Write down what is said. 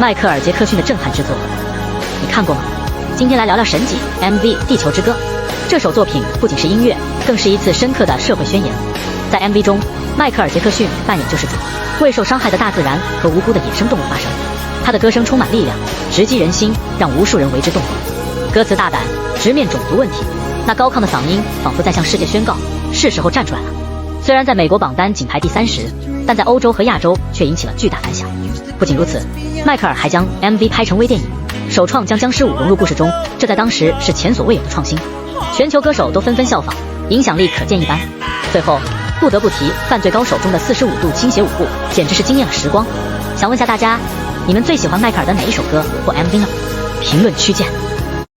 迈克尔·杰克逊的震撼之作，你看过吗？今天来聊聊神级 MV《地球之歌》。这首作品不仅是音乐，更是一次深刻的社会宣言。在 MV 中，迈克尔·杰克逊扮演救世主，为受伤害的大自然和无辜的野生动物发声。他的歌声充满力量，直击人心，让无数人为之动容。歌词大胆，直面种族问题，那高亢的嗓音仿佛在向世界宣告，是时候站出来了。虽然在美国榜单仅排第30，但在欧洲和亚洲却引起了巨大反响。不仅如此，迈克尔还将 MV 拍成微电影，首创将僵尸舞融入故事中，这在当时是前所未有的创新。全球歌手都纷纷效仿，影响力可见一斑。最后不得不提《犯罪高手》中的45度倾斜舞步，简直是惊艳了时光。想问下大家，你们最喜欢迈克尔的哪一首歌或 MV 呢？评论区见。